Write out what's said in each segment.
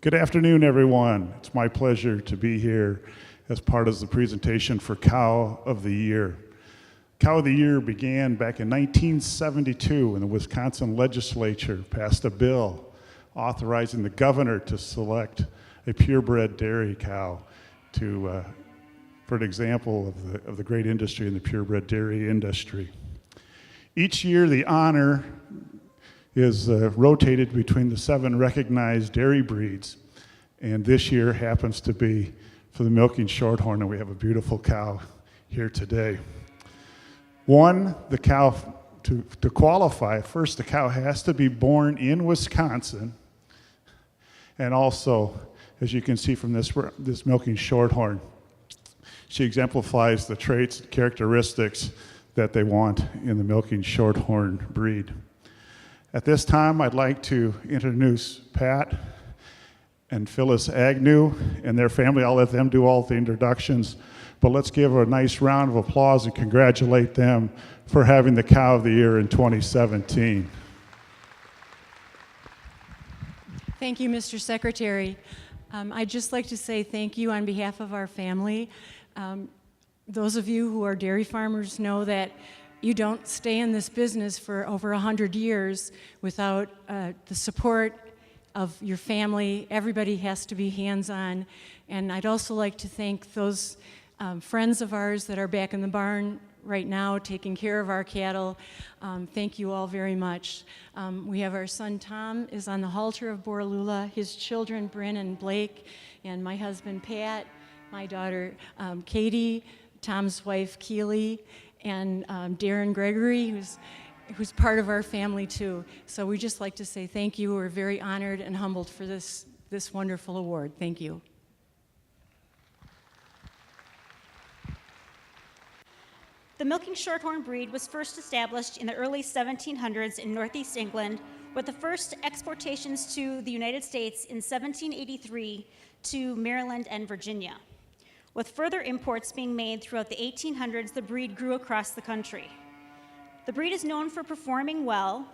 Good afternoon, everyone. It's my pleasure to be here as part of the presentation for Cow of the Year. Cow of the Year began back in 1972 when the Wisconsin legislature passed a bill authorizing the governor to select a purebred dairy cow for an example of the great industry in the purebred dairy industry. Each year, the honor is rotated between the 7 recognized dairy breeds, and this year happens to be for the milking shorthorn, and we have a beautiful cow here today. The cow, to qualify, first the cow has to be born in Wisconsin, and also, as you can see from this milking shorthorn, she exemplifies the traits and characteristics that they want in the milking shorthorn breed. At this time, I'd like to introduce Pat and Phyllis Agnew and their family. I'll let them do all the introductions, but let's give a nice round of applause and congratulate them for having the Cow of the Year in 2017. Thank you, Mr. Secretary. I'd just like to say thank you on behalf of our family. Those of you who are dairy farmers know that you don't stay in this business for over 100 years without the support of your family. Everybody has to be hands-on. And I'd also like to thank those friends of ours that are back in the barn right now taking care of our cattle. Thank you all very much. We have our son Tom is on the halter of Boralula, his children Bryn and Blake, and my husband Pat, my daughter Katie, Tom's wife Keely, and Darren Gregory, who's part of our family too. So we just like to say thank you. We're very honored and humbled for this wonderful award. Thank you. The milking shorthorn breed was first established in the early 1700s in Northeast England, with the first exportations to the United States in 1783 to Maryland and Virginia. With further imports being made throughout the 1800s, the breed grew across the country. The breed is known for performing well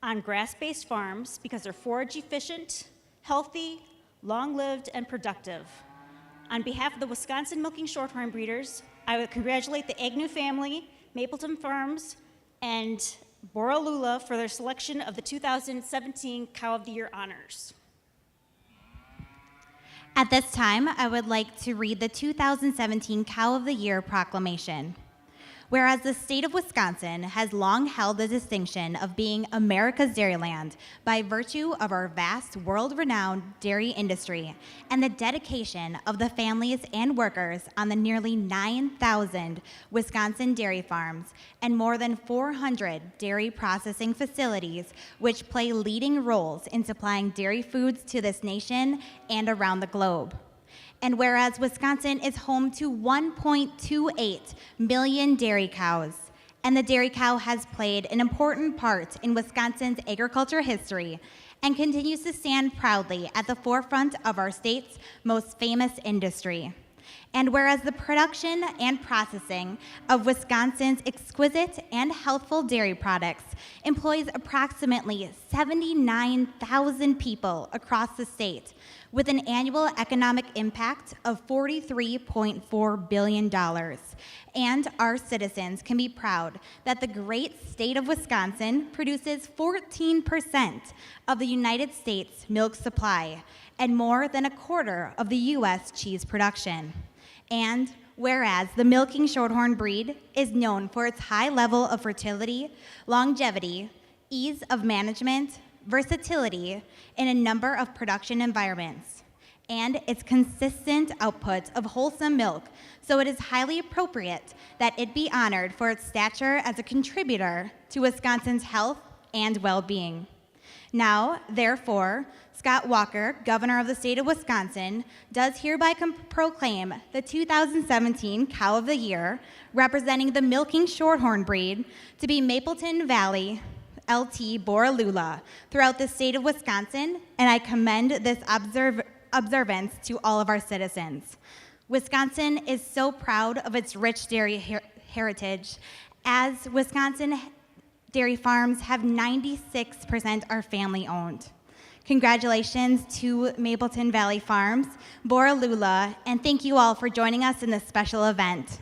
on grass-based farms because they're forage efficient, healthy, long-lived, and productive. On behalf of the Wisconsin Milking Shorthorn breeders, I would congratulate the Agnew family, Mapleton Farms, and Boralula for their selection of the 2017 Cow of the Year honors. At this time, I would like to read the 2017 Cow of the Year proclamation. Whereas the state of Wisconsin has long held the distinction of being America's dairyland by virtue of our vast world-renowned dairy industry and the dedication of the families and workers on the nearly 9,000 Wisconsin dairy farms and more than 400 dairy processing facilities which play leading roles in supplying dairy foods to this nation and around the globe. And whereas Wisconsin is home to 1.28 million dairy cows, and the dairy cow has played an important part in Wisconsin's agriculture history and continues to stand proudly at the forefront of our state's most famous industry. And whereas the production and processing of Wisconsin's exquisite and healthful dairy products employs approximately 79,000 people across the state, with an annual economic impact of $43.4 billion. And our citizens can be proud that the great state of Wisconsin produces 14% of the United States milk supply and more than a quarter of the U.S. cheese production. And whereas the milking shorthorn breed is known for its high level of fertility, longevity, ease of management, versatility in a number of production environments, and its consistent output of wholesome milk, so it is highly appropriate that it be honored for its stature as a contributor to Wisconsin's health and well-being. Now, therefore, Scott Walker, Governor of the state of Wisconsin, does hereby proclaim the 2017 Cow of the Year, representing the milking shorthorn breed, to be Mapleton Valley LT Boralula throughout the state of Wisconsin, and I commend this observance to all of our citizens. Wisconsin is so proud of its rich dairy heritage, as Wisconsin dairy farms have 96% are family owned. Congratulations to Mapleton Valley Farms, Bora Lula, and thank you all for joining us in this special event.